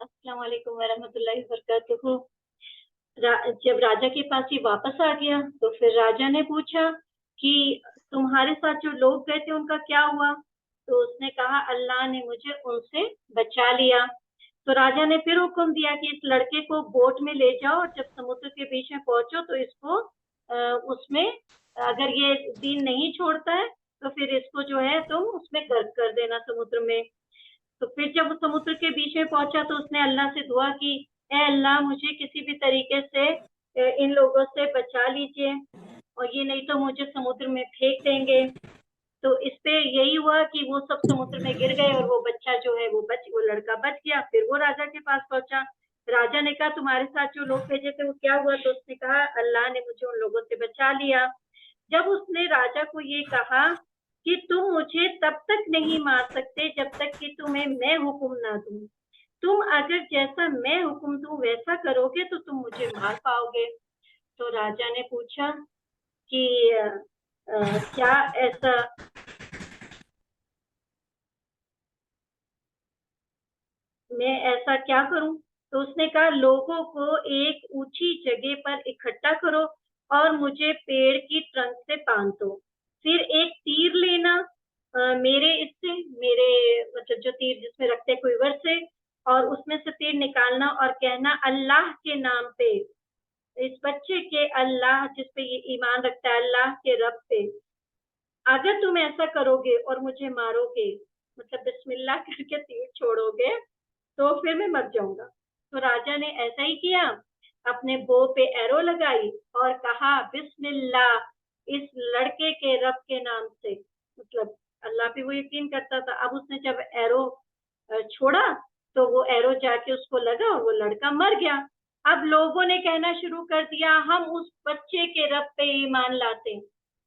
अस्सलाम वालेकुम वरहमतुल्लाहि वबरकातुहू। जब राजा के पास ये वापस आ गया तो फिर राजा ने पूछा कि तुम्हारे साथ जो लोग गए थे उनका क्या हुआ? तो उसने कहा अल्लाह ने मुझे उनसे बचा लिया। तो राजा ने फिर हुक्म दिया कि इस लड़के को बोट में ले जाओ और जब समुद्र के बीच में पहुंचो तो इसको उसमें अगर ये दीन नहीं छोड़ता है तो फिर इसको जो है तुम उसमें गर्क कर देना समुद्र में। तो फिर जब वो समुद्र के बीच में पहुंचा तो उसने अल्लाह से दुआ की, ए अल्लाह मुझे किसी भी तरीके से इन लोगों से बचा लीजिए और ये नहीं तो मुझे समुद्र में फेंक देंगे। तो इस पे यही हुआ कि वो सब समुद्र में गिर गए और वो बच्चा जो है वो लड़का बच गया। फिर वो राजा के पास पहुंचा। राजा ने कहा तुम्हारे साथ जो लोग भेजे थे वो क्या हुआ? तो उसने कहा अल्लाह ने मुझे उन लोगों से बचा लिया। जब उसने राजा को ये कहा कि तुम मुझे तब तक नहीं मार सकते जब तक कि तुम्हें मैं हुक्म ना दूं। तुम अगर जैसा मैं हुक्म दूं वैसा करोगे तो तुम मुझे मार पाओगे। तो राजा ने पूछा कि क्या ऐसा मैं ऐसा क्या करूं? तो उसने कहा लोगों को एक ऊंची जगह पर इकट्ठा करो और मुझे पेड़ की ट्रंक से बांध दो। फिर एक तीर लेना मेरे इससे मेरे मतलब जो तीर जिसमें रखते कुइवर से, और उसमें से तीर निकालना और कहना अल्लाह के नाम पे, इस बच्चे के अल्लाह जिस पे ये ईमान रखता है अल्लाह के रब पे, अगर तुम ऐसा करोगे और मुझे मारोगे मतलब बिस्मिल्लाह करके तीर छोड़ोगे तो फिर मैं मर जाऊंगा। तो राजा ने ऐसा ही किया, अपने बो पे एरो लगाई और कहा बिस्मिल्लाह इस लड़के के रब के नाम से, मतलब अल्लाह पे वो यकीन करता था। अब उसने जब एरो छोड़ा तो वो एरो जाके उसको लगा और वो लड़का मर गया। अब लोगों ने कहना शुरू कर दिया हम उस बच्चे के रब पे ईमान लाते हैं,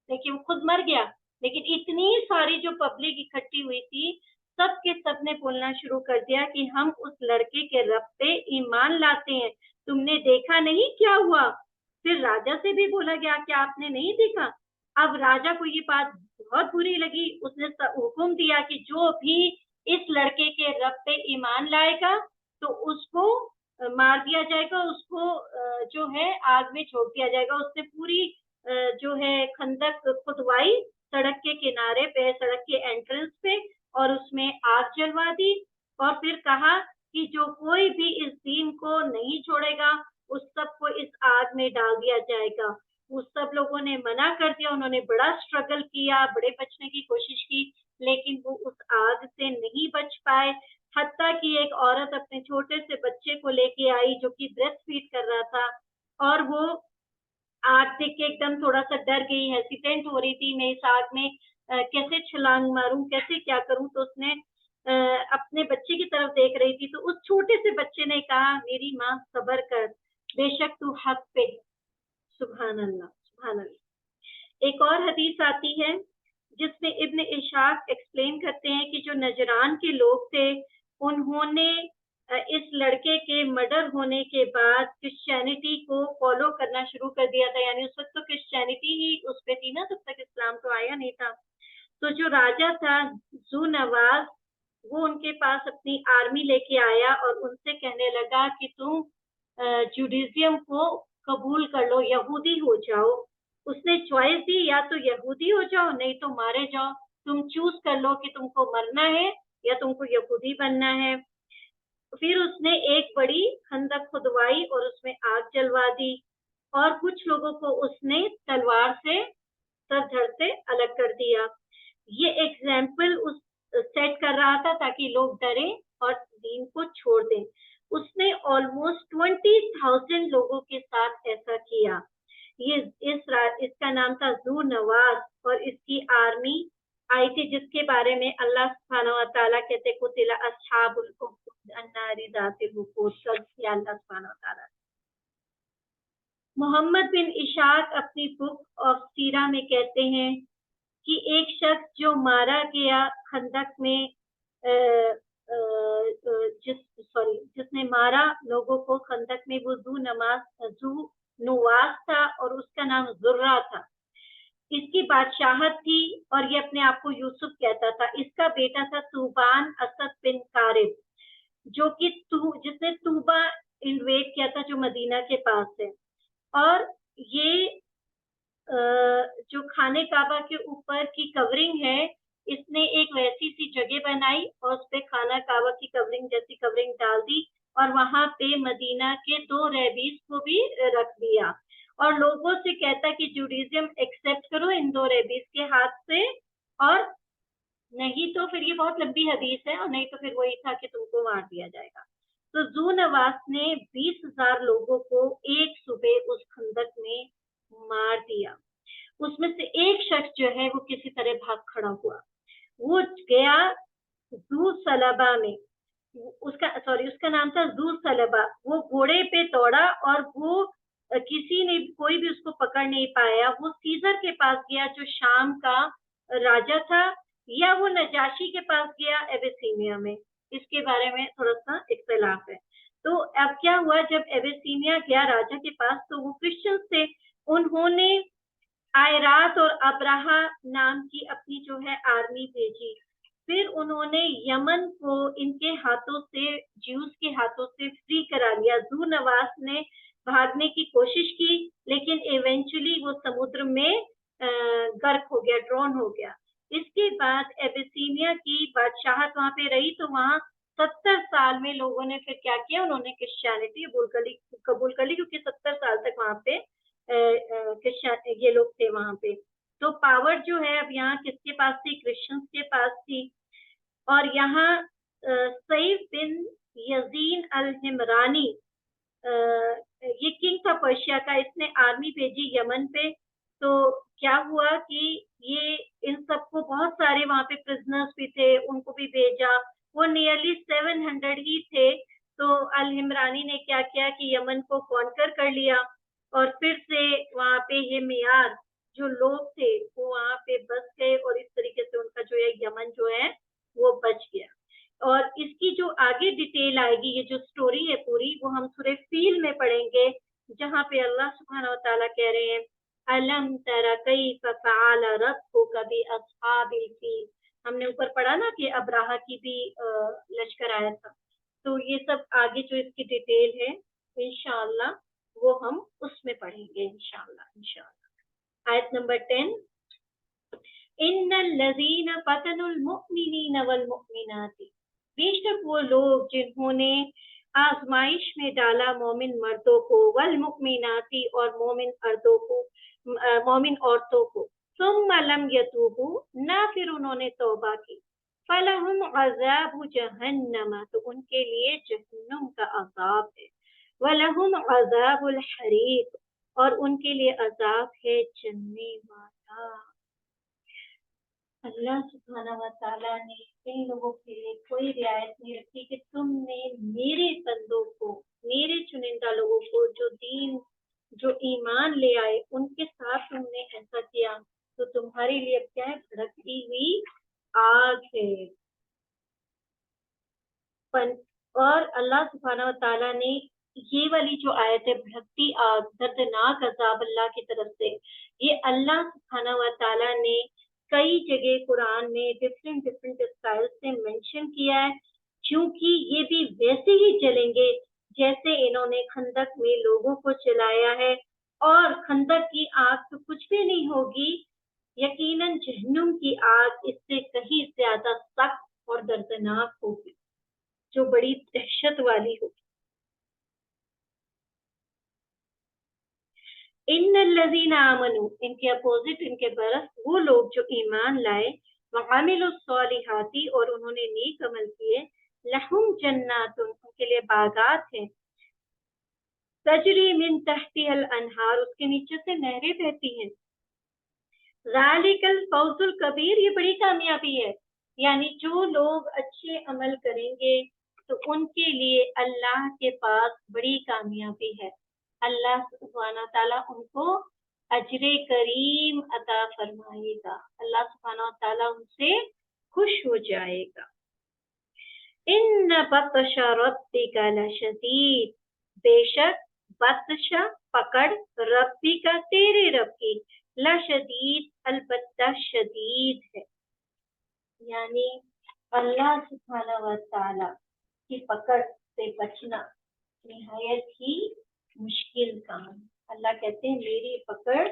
लेकिन वो खुद मर गया। लेकिन इतनी सारी जो पब्लिक इकट्ठी हुई थी सब के सब ने बोलना शुरू कर दिया कि हम उस लड़के के रब पे ईमान लाते हैं, तुमने देखा नहीं क्या हुआ? फिर राजा से भी बोला गया कि आपने नहीं देखा। अब राजा को ये बात बहुत बुरी लगी। उसने हुक्म दिया कि जो भी इस लड़के के रब पे ईमान लाएगा तो उसको मार दिया जाएगा, उसको जो है आग में झोंक दिया जाएगा। उसने पूरी जो है खंदक खुदवाई सड़क के किनारे पे, सड़क के एंट्रेंस पे, और उसमें आग जलवा दी। और फिर कहा कि जो कोई भी इस दीन को नहीं छोड़ेगा उस सबको इस आग में डाल दिया जाएगा। उस सब लोगों ने मना कर दिया। उन्होंने बड़ा स्ट्रगल किया, बड़े बचने की कोशिश की, लेकिन वो उस आग से नहीं बच पाए। हत्ता कि एक औरत अपने छोटे से बच्चे को लेके आई जो कि ब्रेस्ट फीड कर रहा था, और वो आग देख के एकदम थोड़ा सा डर गई, हेसिटेंट हो रही थी मैं इस आग में कैसे छलांग मारूं, कैसे क्या करूं। तो उसने अपने बच्चे की तरफ देख रही थी। तो उस छोटे से बच्चे ने कहा मेरी माँ सब्र कर, बेशक तू हक पे। सुभान अल्लाह, सुभान अल्लाह। एक और हदीस आती है जिसमें इब्न इशाक एक्सप्लेन करते हैं कि जो नजरान के लोग थे उन्होंने इस लड़के के मर्डर होने के बाद क्रिश्चियनिटी को फॉलो करना शुरू कर दिया था। यानी उस वक्त तो क्रिश्चियनिटी ही उस पे थी ना, तब तक इस्लाम तो आया नहीं था। तो जो राजा था जू नवाज, वो उनके पास अपनी आर्मी लेके आया और उनसे कहने लगा कि तुम जुडिज्म को कबूल कर लो, यहूदी हो जाओ। उसने चॉइस दी या तो यहूदी हो जाओ नहीं तो मारे जाओ, तुम चूज कर लो कि तुमको मरना है या तुमको यहूदी बनना है। फिर उसने एक बड़ी खंदक खुदवाई और उसमें आग जलवा दी, और कुछ लोगों को उसने तलवार से सर धड़ से अलग कर दिया। ये एग्जाम्पल उस सेट कर रहा था ताकि लोग डरें और दीन को छोड़ दें। उसने ऑलमोस्ट 20,000 लोगों के साथ ऐसा किया। ये इसका नाम था जू नवाज, और इसकी आर्मी आई थी जिसके बारे में अल्लाह सुब्हानहू व तआला कहते कुतिला अस्हाबुल उखदूद अन्नारि ज़ातिल वक़ूद, अल्लाह सुब्हानहू व तआला। मोहम्मद बिन इशाक अपनी बुक ऑफ सीरा में कहते हैं कि एक शख्स जो मारा गया खंदक में जिसने मारा लोगों को खंदक में, वो जू नुवास था और उसका नाम जुर्रा था। इसकी बादशाहत थी और ये अपने आप को यूसुफ कहता था। इसका बेटा था तूबान असद बिन कारिब, जो कि जिसने किया था जो मदीना के पास है। और ये जो खाने काबा के ऊपर की कवरिंग है, इसने एक वैसी सी जगह बनाई और उस पे खाना काबा की कवरिंग जैसी कवरिंग डाल दी और वहां पे मदीना के 2 रैबीज को भी रख दिया और लोगों से कहता कि जूडिज्म एक्सेप्ट करो इन 2 रैबीज के हाथ से, और नहीं तो फिर ये बहुत लंबी हदीस है, और नहीं तो फिर वही था कि तुमको मार दिया जाएगा। तो जू नवास ने 20,000 लोगों को एक सुबह उस खंदक में मार दिया। उसमें से एक शख्स जो है वो किसी तरह भाग खड़ा हुआ, वो गया जू सलबा में, उसका नाम था जू सलबा। वो घोड़े पे दौड़ा और वो किसी ने कोई भी उसको पकड़ नहीं पाया। वो सीजर के पास गया जो शाम का राजा था, या वो नजाशी के पास गया एबेसीनिया में, इसके बारे में थोड़ा सा इख्तिलाफ है। तो अब क्या हुआ, जब एबेसीनिया गया राजा के पास तो वो क्रिश्चियन थे, उन्होंने आयरात और अब्राहा नाम की अपनी जो है आर्मी भेजी। फिर उन्होंने यमन को इनके हाथों से, ज्यूस के हाथों से फ्री करा लिया। जू नवास ने भागने की कोशिश की लेकिन इवेंचुअली वो समुद्र में गर्क हो गया, ड्रोन हो गया। इसके बाद एबिसीनिया की बादशाहत वहां पे रही, तो वहां 70 साल में लोगों ने फिर क्या किया, उन्होंने क्रिश्चियनिटी कबूल कर ली क्योंकि 70 साल तक वहां पे ये लोग थे वहां पे। तो पावर जो है अब यहाँ किसके पास थी, क्रिश्चियंस के पास थी। और यहाँ सईफ बिन यजीन अल हिमरानी, ये किंग था पर्शिया का, इसने आर्मी भेजी यमन पे। तो क्या हुआ कि ये इन सबको, बहुत सारे वहां पे प्रिजनर्स भी थे, उनको भी भेजा। वो नियरली 700 ही थे। तो अल हिमरानी ने क्या किया कि यमन को कॉन्कर कर लिया और फिर से वहां पे ये मियार जो लोग थे वो वहां पे बस गए और इस तरीके से उनका जो है यमन जो है वो बच गया। और इसकी जो आगे डिटेल आएगी, ये जो स्टोरी है पूरी, वो हम सूरह फील में पढ़ेंगे, जहाँ पे अल्लाह सुब्हानहू व तआला कह रहे हैं अलम तरा कैफ फअल रब्बुका बि अस्हाबिल फील। हमने ऊपर पढ़ा ना कि अब्राहा की भी लश्कर आया था। तो ये सब आगे जो इसकी डिटेल है इंशाअल्लाह वो हम उसमें पढ़ेंगे इंशाअल्लाह। आयत नंबर 10, इन्नल्लज़ीना फतनुल मुमिनीना वल मुमिनाती, बेशक वो लोग जिन्होंने आजमाइश में डाला मोमिन मर्दों को, वल मुमिनाती और मोमिन औरतों को, सुम्मा लम यतूबू, ना फिर उन्होंने तौबा की, फलहुम अज़ाबु जहन्नम, तो उनके लिए जहन्नम का अज़ाब है, वलहुम अज़ाबुल हरीक, और उनके लिए अज़ाब है जलने वाला। अल्लाह सुब्हानहू व तआला ने इन लोगों के लिए कोई रियायत नहीं रखी कि तुमने मेरे बंदों को, मेरे चुनिंदा लोगों को जो ईमान ले आए उनके साथ तुमने ऐसा किया, तो तुम्हारे लिए अब क्या है, भड़कती हुई आग है। और अल्लाह सुब्हानहू व तआला ने ये वाली जो आयत है, भड़कती आग, दर्दनाक अजाब अल्लाह की तरफ से, ये अल्लाह सुब्हानहू व तआला ने कई जगह कुरान में डिफरेंट स्टाइल से मेंशन किया है, क्योंकि ये भी वैसे ही जलेंगे जैसे इन्होंने खंदक में लोगों को जलाया है। और खंदक की आग तो कुछ भी नहीं होगी, यकीनन जहन्नुम की आग इससे कहीं ज्यादा सख्त और दर्दनाक होगी, जो बड़ी दहशत वाली होगी। इन्नल्लज़ीना आमनू, इनके अपोजिट, इनके बरस, वो लोग जो ईमान लाए, वअमिलुस्सॉलिहाती, और उन्होंने नेक अमल किए, लहुम जन्नातुन, उनके लिए बागात हैं, तजरी मिन तहतिहल अनहार, उसके नीचे से नहरें बहती हैं, ज़ालिकल फौजुल कबीर, ये बड़ी कामयाबी है। यानी जो लोग अच्छे अमल करेंगे तो उनके लिए अल्लाह के पास बड़ी कामयाबी है। अल्लाह सुब्हानहू तआला उनको अजरे करीम अता फरमाएगा, अल्लाह सुब्हानहू तआला उनसे खुश हो जाएगा। इन्न बत्श रब्बिका लशदीद, बेशक बत्श पकड़, रब्बी का तेरे रब की, लशदीद अलबत्ता शदीद है। यानी अल्लाह सुब्हानहू व तआला की पकड़ से बचना نہایت ہی مشکل کام. اللہ کہتے ہیں میری پکڑ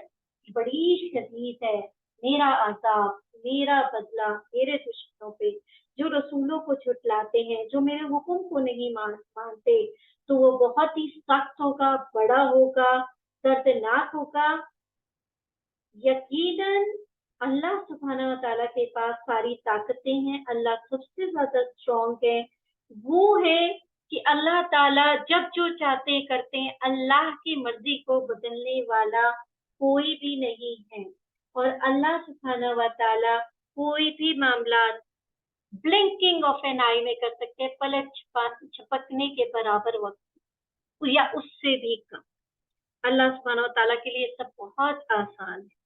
بڑی شدید ہے, میرا عذاب, میرا بدلہ میرے دشمنوں پہ. جو رسولوں کو جھٹلاتے ہیں, جو میرے حکم کو نہیں مانتے, تو وہ بہت ہی سخت ہوگا, بڑا ہوگا, دردناک ہوگا. یقیناً اللہ سبحانہ و تعالیٰ کے پاس ساری طاقتیں ہیں, اللہ سب سے زیادہ اسٹرانگ ہے. وہ ہے کہ اللہ تعالیٰ جب جو چاہتے ہیں کرتے ہیں, اللہ کی مرضی کو بدلنے والا کوئی بھی نہیں ہے. اور اللہ سبحانہ و تعالیٰ کوئی بھی معاملات بلنکنگ آف این آئی میں کر سکتے ہیں, پلک چھپکنے کے برابر وقت یا اس سے بھی کم. اللہ سبحانہ و تعالیٰ کے لیے سب بہت آسان ہے.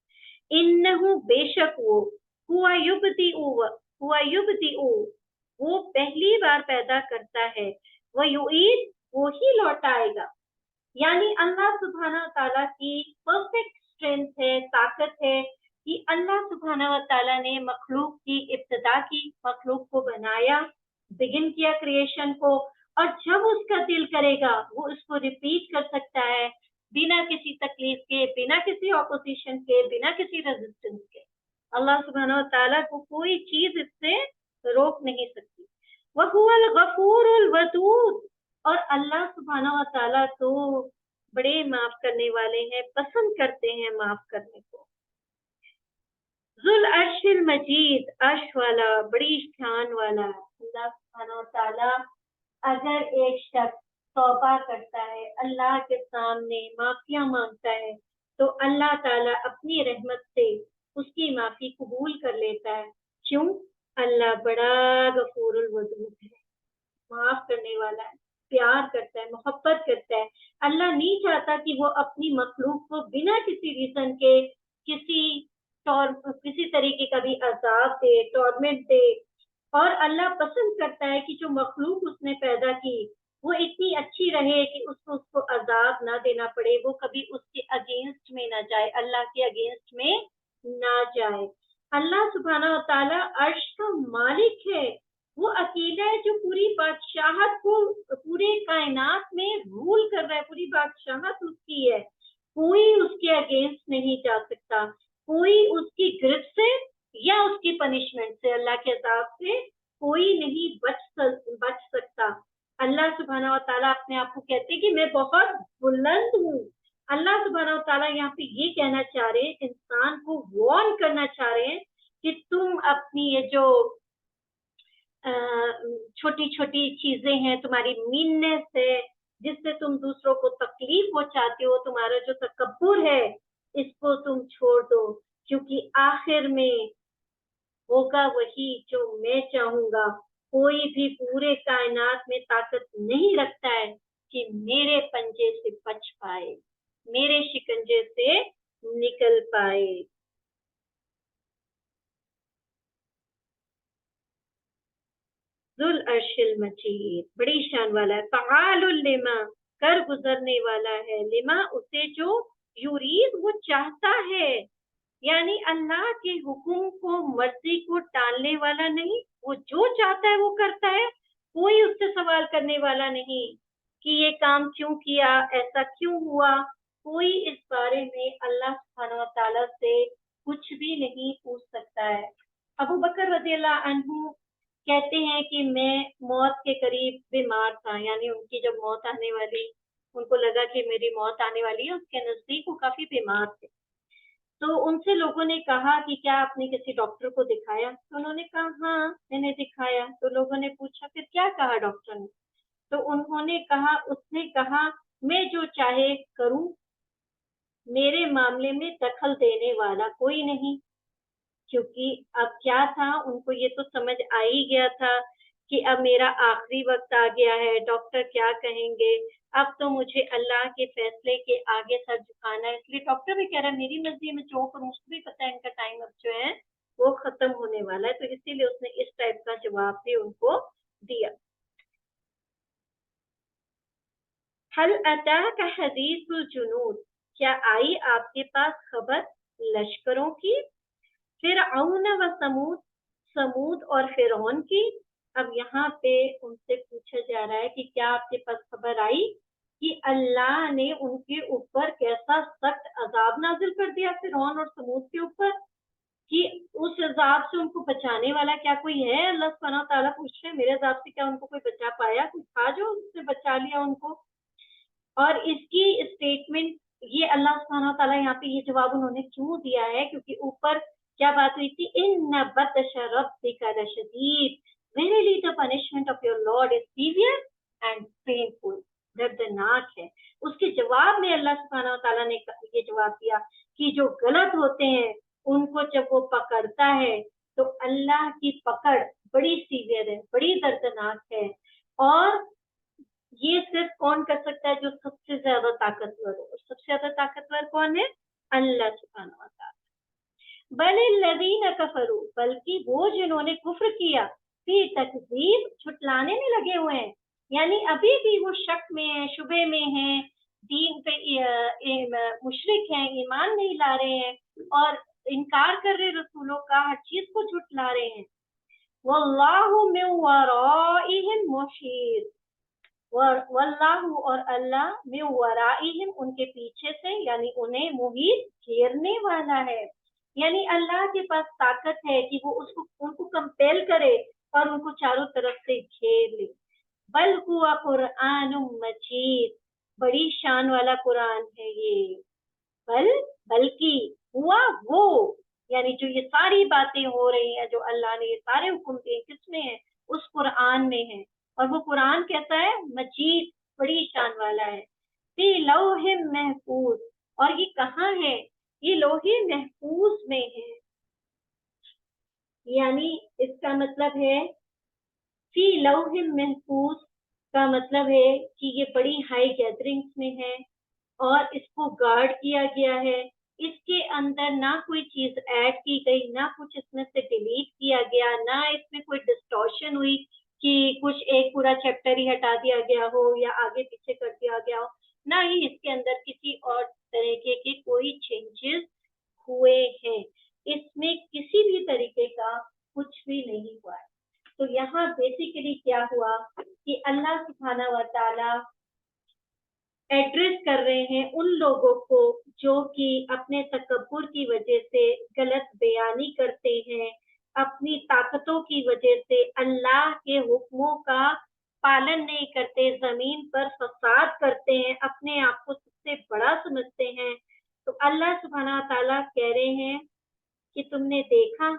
انہو بے شک وہ یبدئ وہ پہلی بار پیدا کرتا ہے, ویعید وہی لوٹائے گا. یعنی اللہ سبحانہ و تعالیٰ کی پرفیکٹ اسٹرینتھ ہے, طاقت ہے کہ اللہ سبحانہ و تعالیٰ نے مخلوق کی ابتدا کی, مخلوق کو بنایا, بگن کیا کریشن کو, اور جب اس کا دل کرے گا وہ اس کو ریپیٹ کر سکتا ہے بنا کسی تکلیف کے, بنا کسی اپوزیشن کے, بنا کسی ریزسٹنس کے. اللہ سبحانہ و تعالیٰ کو کوئی چیز اس سے روک نہیں سکتی. وَهُوَ الْغَفُورُ الْوَدُودُ اور اللہ سبحانہ و تعالیٰ تو بڑے معاف کرنے والے ہیں, پسند کرتے ہیں معاف کرنے کو. ذو العرش المجید, عرش والا, بڑی شان والا. اللہ سبحانہ و تعالیٰ اگر ایک شخص توبہ کرتا ہے, اللہ کے سامنے معافیاں مانگتا ہے, تو اللہ تعالیٰ اپنی رحمت سے اس کی معافی قبول کر لیتا ہے. کیوں؟ اللہ بڑا غفور الودود ہے, معاف کرنے والا ہے, پیار کرتا ہے, محبت کرتا ہے. اللہ نہیں چاہتا کہ وہ اپنی مخلوق کو بنا کسی ریزن کے کسی طریقے کا بھی عذاب دے, ٹورمنٹ دے. اور اللہ پسند کرتا ہے کہ جو مخلوق اس نے پیدا کی وہ اتنی اچھی رہے کہ اس کو عذاب نہ دینا پڑے, وہ کبھی اس کے اگینسٹ میں نہ جائے, اللہ کے اگینسٹ میں نہ جائے. اللہ سبحانہ و تعالیٰ عرش کا مالک ہے, وہ اکیلا ہے جو پوری بادشاہت کو, پورے کائنات میں رول کر رہا ہے, پوری بادشاہت اس کی ہے. کوئی اس کے اگینسٹ نہیں جا سکتا, کوئی اس کی گرفت سے یا اس کی پنشمنٹ سے, اللہ کے عذاب سے کوئی نہیں بچ سکتا. اللہ سبحانہ و تعالیٰ اپنے آپ کو کہتے ہیں کہ میں بہت بلند ہوں. اللہ سبحانہ و تعالیٰ یہاں پہ یہ کہنا چاہ رہے ہیں, انسان کو وارن کرنا چاہ رہے ہیں کہ تم اپنی یہ جو چھوٹی چھوٹی چیزیں ہیں, تمہاری میننس ہے جس سے تم دوسروں کو تکلیف پہنچاتے ہو, تمہارا جو تکبر ہے, اس کو تم چھوڑ دو, کیونکہ آخر میں ہوگا وہی جو میں چاہوں گا. کوئی بھی پورے کائنات میں طاقت نہیں رکھتا ہے کہ میرے پنجے سے بچ پائے, میرے شکنجے سے نکل پائے. ذو العرش المجید, بڑی شان والا ہے. فعال لما, کر گزرنے والا ہے, لما اسے جو یرید وہ چاہتا ہے. یعنی اللہ کے حکم کو, مرضی کو ٹالنے والا نہیں, وہ جو چاہتا ہے وہ کرتا ہے. کوئی اس سے سوال کرنے والا نہیں کہ یہ کام کیوں کیا, ایسا کیوں ہوا. کوئی اس بارے میں اللہ سبحانہ و تعالیٰ سے کچھ بھی نہیں پوچھ سکتا ہے. ابو بکر رضی اللہ عنہ کہتے ہیں کہ میں موت کے قریب بیمار تھا, یعنی ان کی جب موت آنے والی, ان کو لگا کہ میری موت آنے والی ہے, اس کے نزدیک وہ کافی بیمار تھے. تو ان سے لوگوں نے کہا کہ کیا آپ نے کسی ڈاکٹر کو دکھایا؟ تو انہوں نے کہا ہاں میں نے دکھایا. تو لوگوں نے پوچھا پھر کیا کہا ڈاکٹر نے؟ تو انہوں نے کہا, اس نے کہا میں جو چاہے کروں, میرے معاملے میں دخل دینے والا کوئی نہیں. کیونکہ اب کیا تھا, ان کو یہ تو سمجھ آ ہی گیا تھا کہ اب میرا آخری وقت آ گیا ہے, ڈاکٹر کیا کہیں گے, اب تو مجھے اللہ کے فیصلے کے آگے سر جھکانا ہے. اس لیے ڈاکٹر بھی کہہ رہا ہے میری مرضی میں جو کروں, اس کو بھی پتا ہے ان کا ٹائم اب جو ہے وہ ختم ہونے والا ہے. تو اسی لیے اس نے اس ٹائپ کا جواب بھی ان کو دیا. حل اتاک حدیث الجنود, کیا آئی آپ کے پاس خبر لشکروں کی, فرعون و سمود اور فرعون کی. اب یہاں پہ ان سے پوچھا جا رہا ہے کہ کیا آپ کے پاس خبر آئی کہ اللہ نے ان کے اوپر کیسا سخت عذاب نازل کر دیا فرعون اور سمود کے اوپر، کہ اس عذاب سے ان کو بچانے والا کیا کوئی ہے؟ اللہ سبحانہ تعالیٰ پوچھ رہے ہیں میرے عذاب سے کیا ان کو کوئی بچا پایا؟ کوئی تھا جو ان سے بچا لیا ان کو؟ اور اس کی اسٹیٹمنٹ یہ اللہ سبحانہ تعالیٰ یہاں پہ یہ جواب انہوں نے کیوں دیا ہے؟ کیونکہ اوپر کیا بات ہوئی تھی؟ ان بطش ربک لشدید، verily the punishment of your Lord is severe and painful، دردناک ہے۔ اس کے جواب میں اللہ سبحانہ تعالیٰ نے یہ جواب دیا کہ جو غلط ہوتے ہیں ان کو جب وہ پکڑتا ہے تو اللہ کی پکڑ بڑی سیویئر ہے، بڑی دردناک ہے، اور یہ صرف کون کر سکتا ہے؟ جو سب سے زیادہ طاقتور ہو، اور سب سے زیادہ طاقتور کون ہے؟ اللہ سبحانہ و تعالیٰ۔ بل الذین کفروا، بلکہ وہ جنہوں نے کفر کیا، فی تکذیب، چھٹلانے میں لگے ہوئے ہیں، یعنی ابھی بھی وہ شک میں ہیں، شبے میں ہیں، دین پہ مشرک ہیں، ایمان نہیں لا رہے ہیں اور انکار کر رہے رسولوں کا، ہر چیز کو جھٹلا رہے ہیں۔ واللہ من ورائہم محیط، واللہ اور اللہ من ورائہم ان کے پیچھے سے، یعنی انہیں محیط گھیرنے والا ہے، یعنی اللہ کے پاس طاقت ہے کہ وہ ان کو کمپیل کرے اور ان کو چاروں طرف سے گھیر لے۔ بل ہوا قرآن مجید، بڑی شان والا قرآن ہے یہ۔ بلکہ ہوا وہ، یعنی جو یہ ساری باتیں ہو رہی ہیں، جو اللہ نے یہ سارے حکم دیے، کس میں ہیں؟ اس قرآن میں ہے، اور وہ قرآن کیسا ہے؟ مجید، بڑی شان والا ہے۔ فی لوح محفوظ، اور یہ کہاں ہے؟ یہ لوح محفوظ میں ہے، یعنی اس کا مطلب ہے فی لوح محفوظ کا مطلب ہے کہ یہ بڑی ہائی گیدرنگز میں ہے اور اس کو گارڈ کیا گیا ہے، اس کے اندر نہ کوئی چیز ایڈ کی گئی، نہ کچھ اس میں سے ڈیلیٹ کیا گیا، نہ اس میں کوئی ڈسٹورشن ہوئی کہ کچھ ایک پورا چیپٹر ہی ہٹا دیا گیا ہو یا آگے پیچھے کر دیا گیا ہو، نہ ہی اس کے اندر کسی اور طریقے کے کوئی چینجز ہوئے ہیں، اس میں کسی بھی طریقے کا کچھ بھی نہیں ہوا ہے۔ تو یہاں بیسیکلی کیا ہوا کہ اللہ سبحانہ و تعالی ایڈریس کر رہے ہیں ان لوگوں کو جو کہ اپنے تکبر کی وجہ سے غلط بیانی کرتے ہیں، اپنی طاقتوں کی وجہ سے اللہ کے حکموں کا پالن نہیں کرتے، زمین پر فساد کرتے ہیں، اپنے آپ کو سب سے بڑا سمجھتے ہیں۔ تو اللہ سبحانہ تعالیٰ کہہ رہے ہیں کہ تم نے دیکھا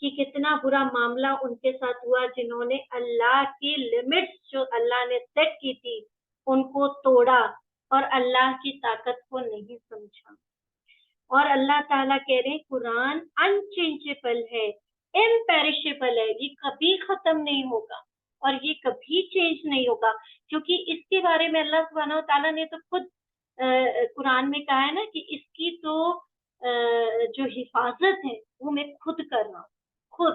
کہ کتنا برا معاملہ ان کے ساتھ ہوا جنہوں نے اللہ کی لمٹس جو اللہ نے سیٹ کی تھی ان کو توڑا اور اللہ کی طاقت کو نہیں سمجھا۔ اور اللہ تعالیٰ کہہ رہے ہیں قرآن انچینجبل ہے، امپیرشبل ہے، یہ کبھی ختم نہیں ہوگا اور یہ کبھی چینج نہیں ہوگا، کیونکہ اس کے بارے میں اللہ سبحانہ تعالیٰ نے تو خود قرآن میں کہا ہے نا کہ اس کی تو جو حفاظت ہے وہ میں خود کر رہا ہوں، خود۔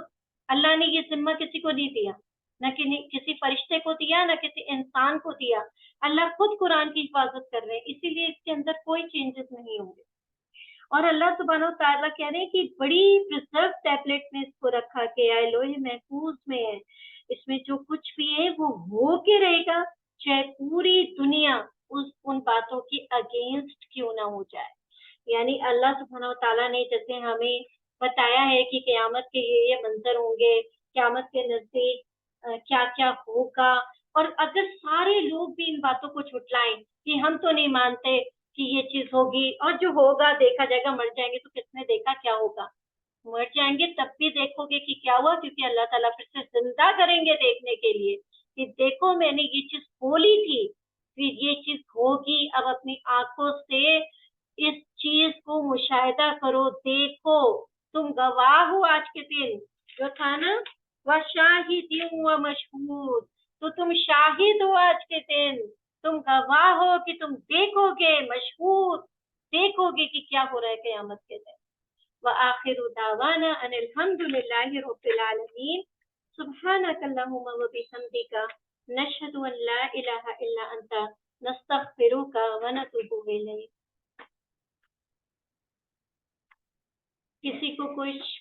اللہ نے یہ ذمہ کسی کو نہیں دیا، نہ کسی فرشتے کو دیا، نہ کسی انسان کو دیا، اللہ خود قرآن کی حفاظت کر رہے ہیں، اسی لیے اس کے اندر کوئی چینجز نہیں ہوں گے۔ اور اللہ سبحانہ و تعالیٰ کہہ رہے ہیں کہ بڑی پرزرو ٹیبلٹ میں اس کو رکھا گیا ہے، لوح محفوظ میں ہے، اس میں جو کچھ بھی ہے وہ ہو کے رہے گا، چاہے پوری دنیا ان باتوں کے اگینسٹ کیوں نہ ہو جائے۔ یعنی اللہ سبحانہ و تعالیٰ نے جیسے ہمیں بتایا ہے کہ قیامت کے یہ منظر ہوں گے، قیامت کے نزدیک کیا کیا ہوگا، اور اگر سارے لوگ بھی ان باتوں کو جھٹلائیں کہ ہم تو نہیں مانتے کہ یہ چیز ہوگی، اور جو ہوگا دیکھا جائے گا، مر جائیں گے تو کس نے دیکھا کیا ہوگا؟ مر جائیں گے تب بھی دیکھو گے کہ کیا ہوا، کیونکہ اللہ تعالیٰ پھر سے زندہ کریں گے دیکھنے کے لیے کہ دیکھو میں نے یہ چیز بولی تھی، پھر یہ چیز ہوگی، اب اپنی آنکھوں سے اس چیز کو مشاہدہ کرو، دیکھو، تم گواہ ہو آج کے دن جو تھا نا وَشَاهِدٍ وَمَشْهُودٍ، تو تم شاہد ہو آج کے دن، تم گواہ ہو کہ تم دیکھو گے، مشہود دیکھو گے کہ کیا ہو رہا ہے قیامت کے دن۔ وَآخِرُ دَعْوَانَا أَنِ الْحَمْدُ لِلَّهِ رَبِّ الْعَالَمِينَ سُبْحَانَكَ اللَّهُمَّ وَبِحَمْدِكَ نَشْهَدُ أَن لَّا إِلَٰهَ إِلَّا أَنتَ نَسْتَغْفِرُكَ وَنَتُوبُ إِلَيْكَ۔ کسی کو کوئی